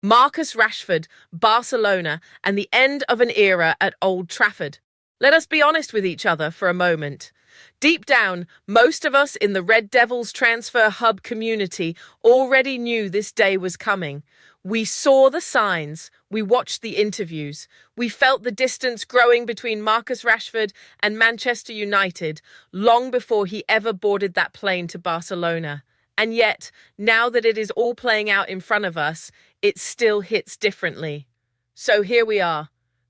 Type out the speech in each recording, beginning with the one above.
Marcus Rashford, Barcelona, and the end of an era at Old Trafford. Let us be honest with each other for a moment. Deep down, most of us in the Red Devils transfer hub community already knew this day was coming. We saw the signs, we watched the interviews, we felt the distance growing between Marcus Rashford and Manchester United long before he ever boarded that plane to Barcelona. And yet, now that it is all playing out in front of us, it still hits differently. So here we are,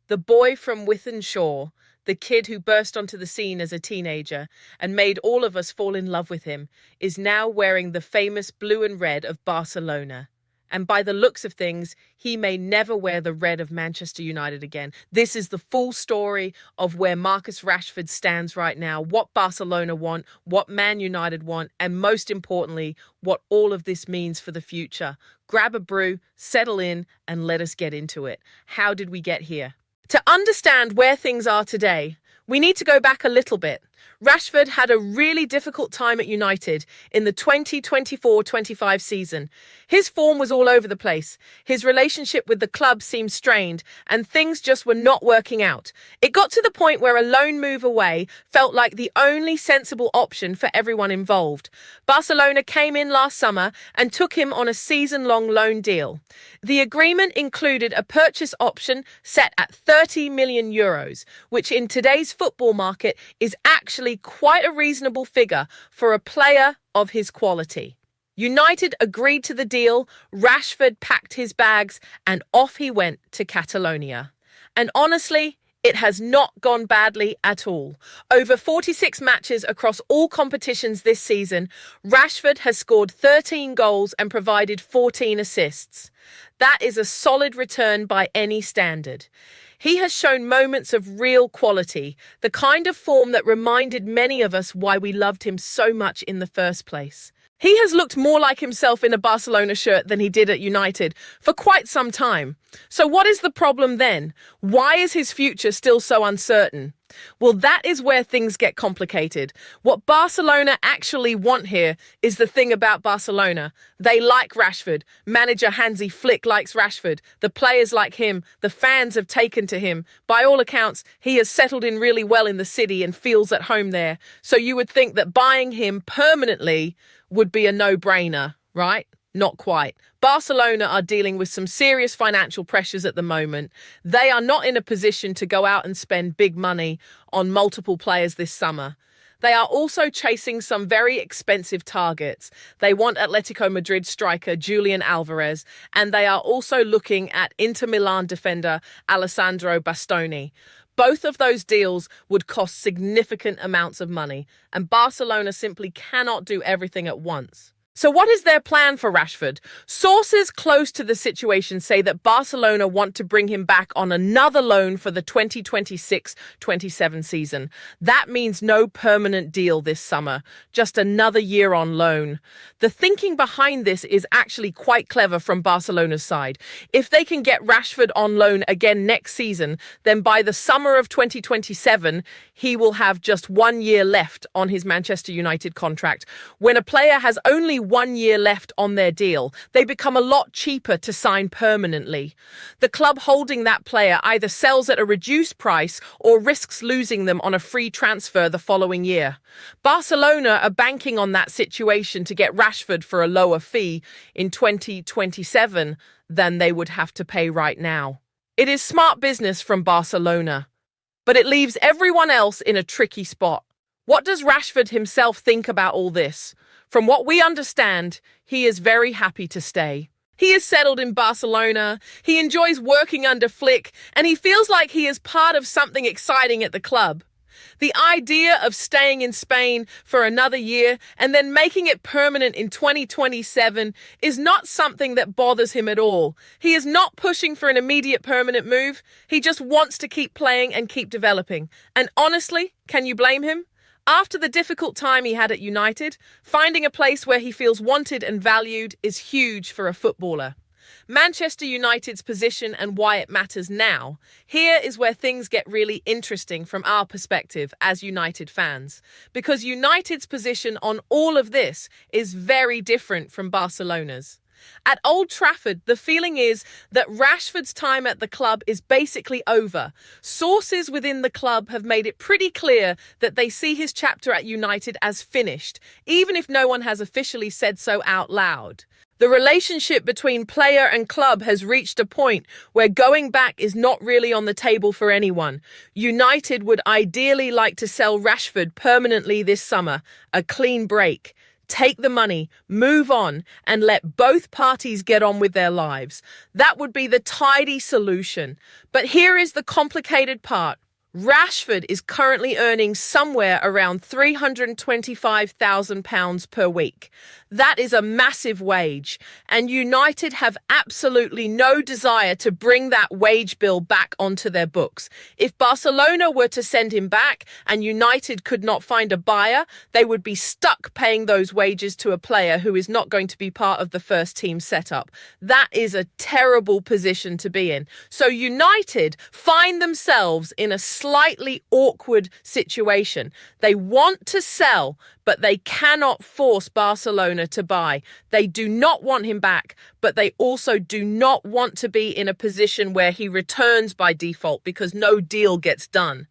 the boy from Wythenshawe, the kid who burst onto the scene as a teenager and made all of us fall in love with him, is now wearing the famous blue and red of Barcelona. And by the looks of things, he may never wear the red of Manchester United again. This is the full story of where Marcus Rashford stands right now, what Barcelona want, what Man United want, and most importantly, what all of this means for the future. Grab a brew, settle in, and let us get into it. How did we get here? To understand where things are today, we need to go back a little bit. Rashford had a really difficult time at United in the 2024-25 season. His form was all over the place. His relationship with the club seemed strained, and things just were not working out. It got to the point where a loan move away felt like the only sensible option for everyone involved. Barcelona came in last summer and took him on a season-long loan deal. The agreement included a purchase option set at €30 million, which in today's football market is actually quite a reasonable figure for a player of his quality. United agreed to the deal, Rashford packed his bags, and off he went to Catalonia. And honestly, it has not gone badly at all. Over 46 matches across all competitions this season, Rashford has scored 13 goals and provided 14 assists. That is a solid return by any standard. He has shown moments of real quality, the kind of form that reminded many of us why we loved him so much in the first place. He has looked more like himself in a Barcelona shirt than he did at United for quite some time. So what is the problem then? Why is his future still so uncertain? Well, that is where things get complicated. What Barcelona actually want here is the thing about Barcelona. They like Rashford. Manager Hansi Flick likes Rashford. The players like him. The fans have taken to him. By all accounts, he has settled in really well in the city and feels at home there. So you would think that buying him permanently would be a no-brainer, right? Not quite. Barcelona are dealing with some serious financial pressures at the moment. They are not in a position to go out and spend big money on multiple players this summer. They are also chasing some very expensive targets. They want Atletico Madrid striker Julian Alvarez, and they are also looking at Inter Milan defender Alessandro Bastoni. Both of those deals would cost significant amounts of money, and Barcelona simply cannot do everything at once. So what is their plan for Rashford? Sources close to the situation say that Barcelona want to bring him back on another loan for the 2026-27 season. That means no permanent deal this summer, just another year on loan. The thinking behind this is actually quite clever from Barcelona's side. If they can get Rashford on loan again next season, then by the summer of 2027, he will have just 1 year left on his Manchester United contract. When a player has only 1 year left on their deal, they become a lot cheaper to sign permanently. The club holding that player either sells at a reduced price or risks losing them on a free transfer the following year. Barcelona are banking on that situation to get Rashford for a lower fee in 2027 than they would have to pay right now. It is smart business from Barcelona, but it leaves everyone else in a tricky spot. What does Rashford himself think about all this? From what we understand, he is very happy to stay. He is settled in Barcelona, he enjoys working under Flick, and he feels like he is part of something exciting at the club. The idea of staying in Spain for another year and then making it permanent in 2027 is not something that bothers him at all. He is not pushing for an immediate permanent move. He just wants to keep playing and keep developing. And honestly, can you blame him? After the difficult time he had at United, finding a place where he feels wanted and valued is huge for a footballer. Manchester United's position and why it matters now. Here is where things get really interesting from our perspective as United fans, because United's position on all of this is very different from Barcelona's. At Old Trafford, the feeling is that Rashford's time at the club is basically over. Sources within the club have made it pretty clear that they see his chapter at United as finished, even if no one has officially said so out loud. The relationship between player and club has reached a point where going back is not really on the table for anyone. United would ideally like to sell Rashford permanently this summer, a clean break. Take the money, move on, and let both parties get on with their lives. That would be the tidy solution. But here is the complicated part. Rashford is currently earning somewhere around £325,000 per week. That is a massive wage, and United have absolutely no desire to bring that wage bill back onto their books. If Barcelona were to send him back and United could not find a buyer, they would be stuck paying those wages to a player who is not going to be part of the first team setup. That is a terrible position to be in. So United find themselves in a slightly awkward situation. They want to sell, but they cannot force Barcelona to buy. They do not want him back, but they also do not want to be in a position where he returns by default because no deal gets done.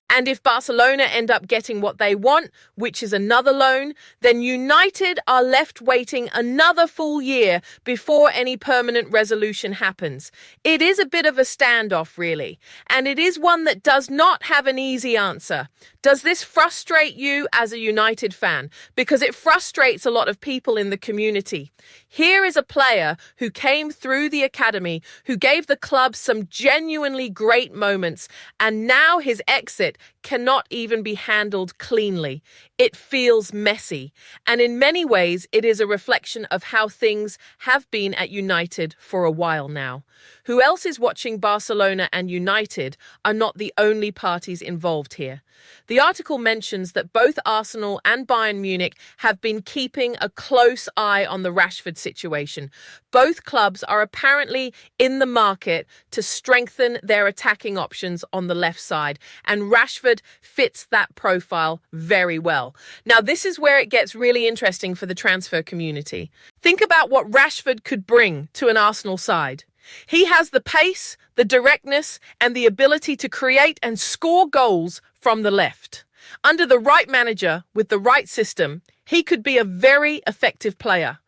And if Barcelona end up getting what they want, which is another loan, then United are left waiting another full year before any permanent resolution happens. It is a bit of a standoff, really, and it is one that does not have an easy answer. Does this frustrate you as a United fan? Because it frustrates a lot of people in the community. Here is a player who came through the academy, who gave the club some genuinely great moments, and now his exit cannot even be handled cleanly. It feels messy, and in many ways it is a reflection of how things have been at United for a while now. Who else is watching Barcelona and United are not the only parties involved here. The article mentions that both Arsenal and Bayern Munich have been keeping a close eye on the Rashford situation. Both clubs are apparently in the market to strengthen their attacking options on the left side, and Rashford fits that profile very well. Now, this is where it gets really interesting for the transfer community. Think about what Rashford could bring to an Arsenal side. He has the pace, the directness, and the ability to create and score goals from the left. Under the right manager, with the right system, he could be a very effective player.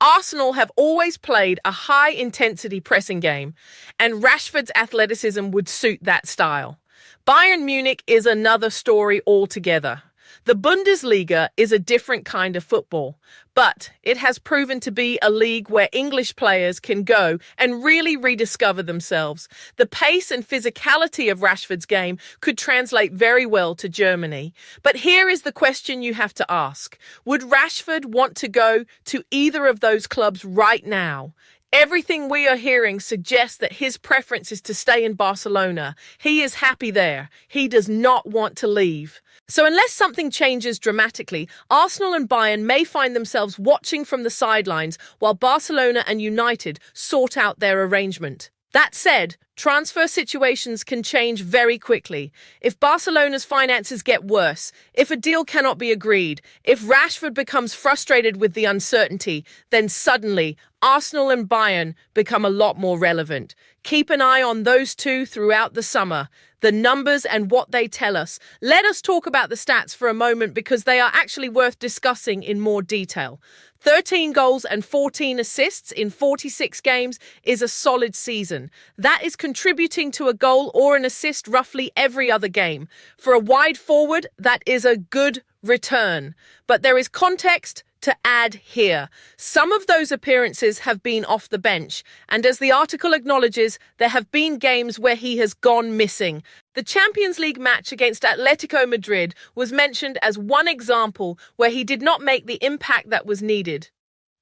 Arsenal have always played a high-intensity pressing game, and Rashford's athleticism would suit that style. Bayern Munich is another story altogether. The Bundesliga is a different kind of football, but it has proven to be a league where English players can go and really rediscover themselves. The pace and physicality of Rashford's game could translate very well to Germany. But here is the question you have to ask. Would Rashford want to go to either of those clubs right now? Everything we are hearing suggests that his preference is to stay in Barcelona. He is happy there. He does not want to leave. So unless something changes dramatically, Arsenal and Bayern may find themselves watching from the sidelines while Barcelona and United sort out their arrangement. That said, transfer situations can change very quickly. If Barcelona's finances get worse, if a deal cannot be agreed, if Rashford becomes frustrated with the uncertainty, then suddenly Arsenal and Bayern become a lot more relevant. Keep an eye on those two throughout the summer. The numbers and what they tell us. Let us talk about the stats for a moment because they are actually worth discussing in more detail. 13 goals and 14 assists in 46 games is a solid season. That is contributing to a goal or an assist roughly every other game. For a wide forward, that is a good return. But there is context to add here. Some of those appearances have been off the bench, and as the article acknowledges, there have been games where he has gone missing. The Champions League match against Atletico Madrid was mentioned as one example where he did not make the impact that was needed.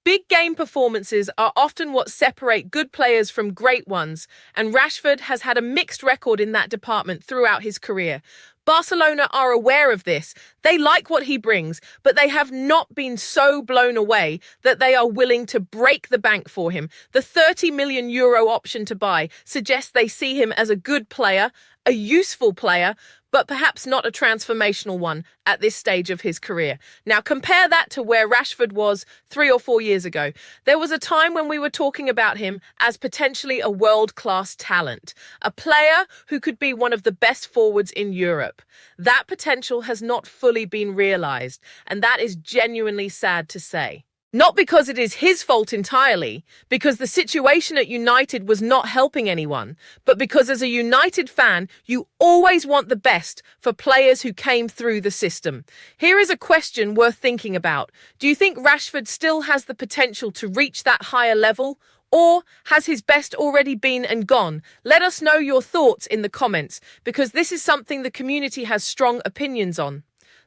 Big game performances are often what separate good players from great ones, and Rashford has had a mixed record in that department throughout his career. Barcelona are aware of this. They like what he brings, but they have not been so blown away that they are willing to break the bank for him. The €30 million option to buy suggests they see him as a good player, a useful player, but perhaps not a transformational one at this stage of his career. Now, compare that to where Rashford was 3 or 4 years ago. There was a time when we were talking about him as potentially a world-class talent, a player who could be one of the best forwards in Europe. That potential has not fully been realized, and that is genuinely sad to say. Not because it is his fault entirely, because the situation at United was not helping anyone, but because as a United fan, you always want the best for players who came through the system. Here is a question worth thinking about. Do you think Rashford still has the potential to reach that higher level? Or has his best already been and gone? Let us know your thoughts in the comments, because this is something the community has strong opinions on.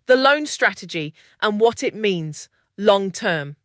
The loan strategy and what it means long term.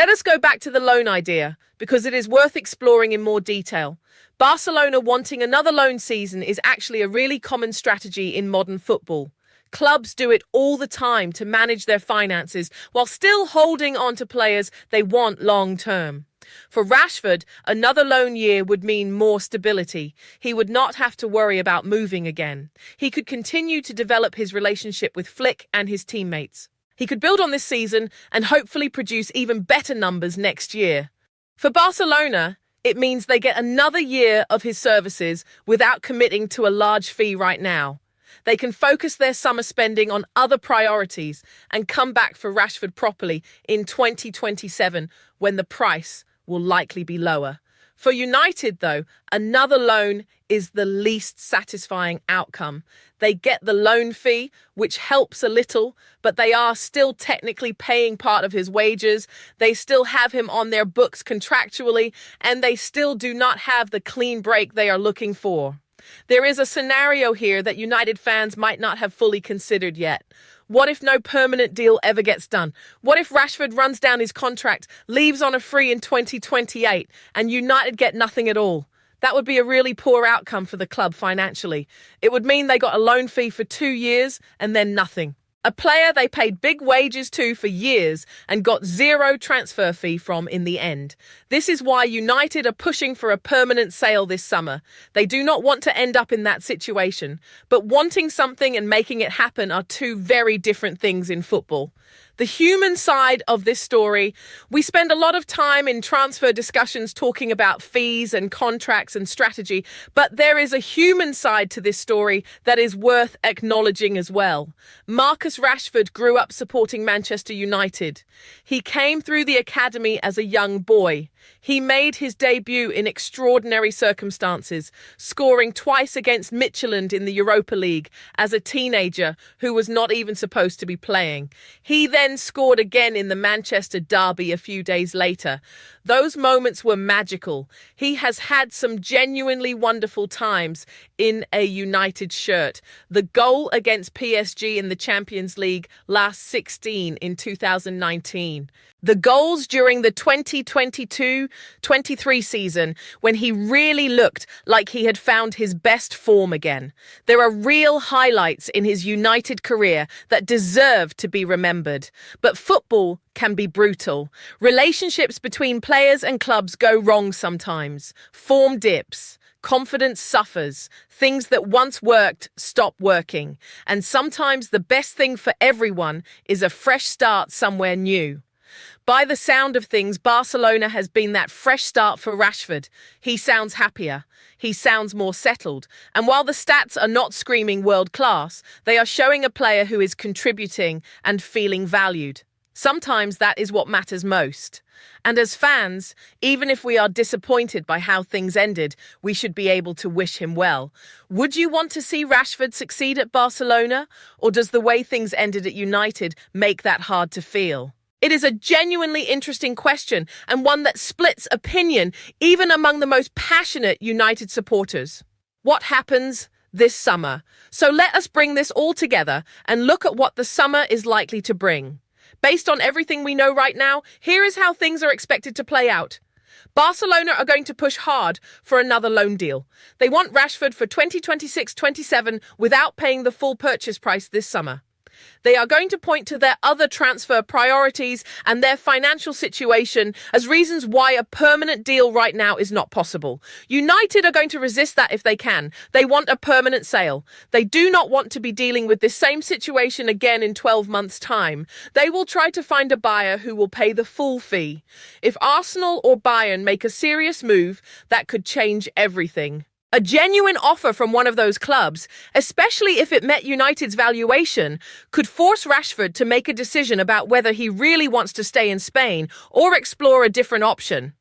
Let us go back to the loan idea, because it is worth exploring in more detail. Barcelona wanting another loan season is actually a really common strategy in modern football. Clubs do it all the time to manage their finances while still holding on to players they want long term. For Rashford, another loan year would mean more stability. He would not have to worry about moving again. He could continue to develop his relationship with Flick and his teammates. He could build on this season and hopefully produce even better numbers next year. For Barcelona, it means they get another year of his services without committing to a large fee right now. They can focus their summer spending on other priorities and come back for Rashford properly in 2027 when the price will likely be lower. For United, though, another loan is the least satisfying outcome. They get the loan fee, which helps a little, but they are still technically paying part of his wages. They still have him on their books contractually, and they still do not have the clean break they are looking for. There is a scenario here that United fans might not have fully considered yet. What if no permanent deal ever gets done? What if Rashford runs down his contract, leaves on a free in 2028, and United get nothing at all? That would be a really poor outcome for the club financially. It would mean they got a loan fee for 2 years and then nothing. A player they paid big wages to for years and got zero transfer fee from in the end. This is why United are pushing for a permanent sale this summer. They do not want to end up in that situation, but wanting something and making it happen are two very different things in football. The human side of this story, we spend a lot of time in transfer discussions talking about fees and contracts and strategy, but there is a human side to this story that is worth acknowledging as well. Marcus Rashford grew up supporting Manchester United. He came through the academy as a young boy. He made his debut in extraordinary circumstances, scoring twice against Midtjylland in the Europa League as a teenager who was not even supposed to be playing. He then scored again in the Manchester derby a few days later. Those moments were magical. He has had some genuinely wonderful times in a United shirt. The goal against PSG in the Champions League last 16 in 2019. The goals during the 2022-23 season when he really looked like he had found his best form again. There are real highlights in his United career that deserve to be remembered. But football can be brutal. Relationships between players and clubs go wrong sometimes. Form dips. Confidence suffers. Things that once worked stop working. And sometimes the best thing for everyone is a fresh start somewhere new. By the sound of things, Barcelona has been that fresh start for Rashford. He sounds happier. He sounds more settled. And while the stats are not screaming world class, they are showing a player who is contributing and feeling valued. Sometimes that is what matters most. And as fans, even if we are disappointed by how things ended, we should be able to wish him well. Would you want to see Rashford succeed at Barcelona? Or does the way things ended at United make that hard to feel? It is a genuinely interesting question and one that splits opinion even among the most passionate United supporters. What happens this summer? So let us bring this all together and look at what the summer is likely to bring. Based on everything we know right now, here is how things are expected to play out. Barcelona are going to push hard for another loan deal. They want Rashford for 2026-27 without paying the full purchase price this summer. They are going to point to their other transfer priorities and their financial situation as reasons why a permanent deal right now is not possible. United are going to resist that if they can. They want a permanent sale. They do not want to be dealing with this same situation again in 12 months' time. They will try to find a buyer who will pay the full fee. If Arsenal or Bayern make a serious move, that could change everything. A genuine offer from one of those clubs, especially if it met United's valuation, could force Rashford to make a decision about whether he really wants to stay in Spain or explore a different option.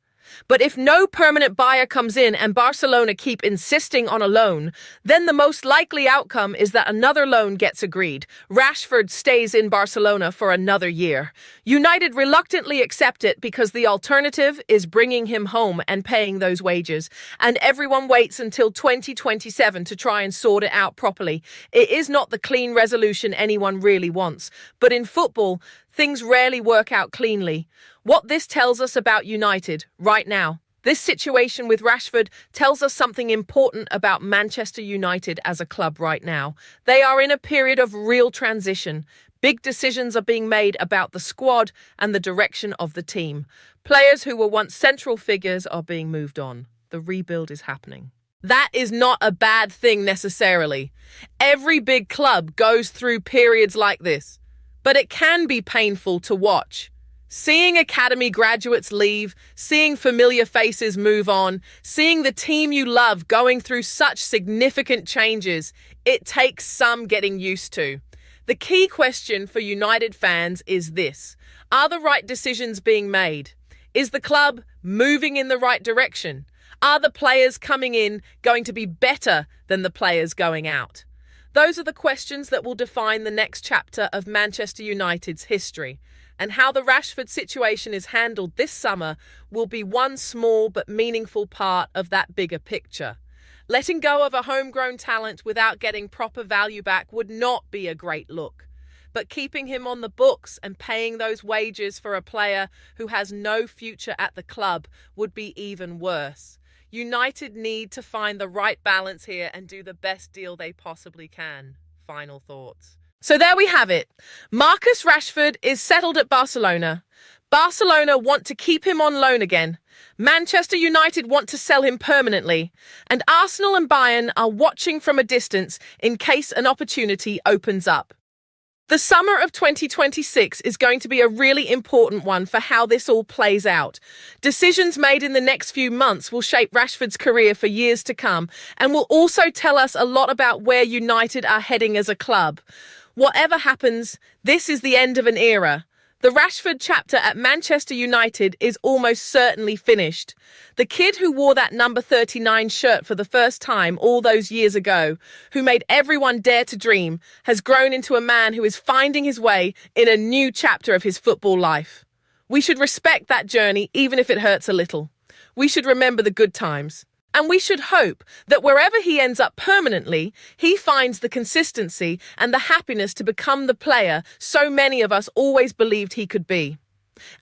But if no permanent buyer comes in and Barcelona keep insisting on a loan, then the most likely outcome is that another loan gets agreed. Rashford stays in Barcelona for another year. United reluctantly accept it because the alternative is bringing him home and paying those wages. And everyone waits until 2027 to try and sort it out properly. It is not the clean resolution anyone really wants. But in football, things rarely work out cleanly. What this tells us about United right now, this situation with Rashford tells us something important about Manchester United as a club right now. They are in a period of real transition. Big decisions are being made about the squad and the direction of the team. Players who were once central figures are being moved on. The rebuild is happening. That is not a bad thing necessarily. Every big club goes through periods like this, but it can be painful to watch. Seeing academy graduates leave, seeing familiar faces move on, seeing the team you love going through such significant changes, it takes some getting used to. The key question for United fans is this: are the right decisions being made? Is the club moving in the right direction? Are the players coming in going to be better than the players going out? Those are the questions that will define the next chapter of Manchester United's history. And how the Rashford situation is handled this summer will be one small but meaningful part of that bigger picture. Letting go of a homegrown talent without getting proper value back would not be a great look. But keeping him on the books and paying those wages for a player who has no future at the club would be even worse. United need to find the right balance here and do the best deal they possibly can. Final thoughts. So there we have it. Marcus Rashford is settled at Barcelona. Barcelona want to keep him on loan again. Manchester United want to sell him permanently. And Arsenal and Bayern are watching from a distance in case an opportunity opens up. The summer of 2026 is going to be a really important one for how this all plays out. Decisions made in the next few months will shape Rashford's career for years to come and will also tell us a lot about where United are heading as a club. Whatever happens, this is the end of an era. The Rashford chapter at Manchester United is almost certainly finished. The kid who wore that number 39 shirt for the first time all those years ago, who made everyone dare to dream, has grown into a man who is finding his way in a new chapter of his football life. We should respect that journey even if it hurts a little. We should remember the good times. And we should hope that wherever he ends up permanently, he finds the consistency and the happiness to become the player so many of us always believed he could be.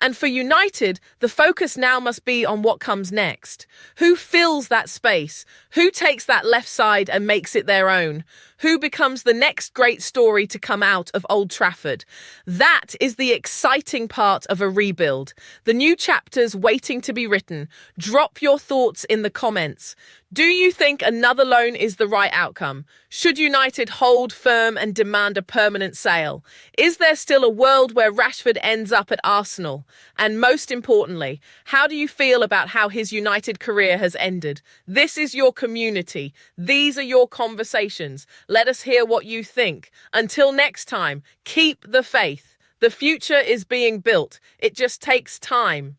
And for United, the focus now must be on what comes next. Who fills that space? Who takes that left side and makes it their own? Who becomes the next great story to come out of Old Trafford? That is the exciting part of a rebuild. The new chapters waiting to be written. Drop your thoughts in the comments. Do you think another loan is the right outcome? Should United hold firm and demand a permanent sale? Is there still a world where Rashford ends up at Arsenal? And most importantly, how do you feel about how his United career has ended? This is your community. These are your conversations. Let us hear what you think. Until next time, keep the faith. The future is being built. It just takes time.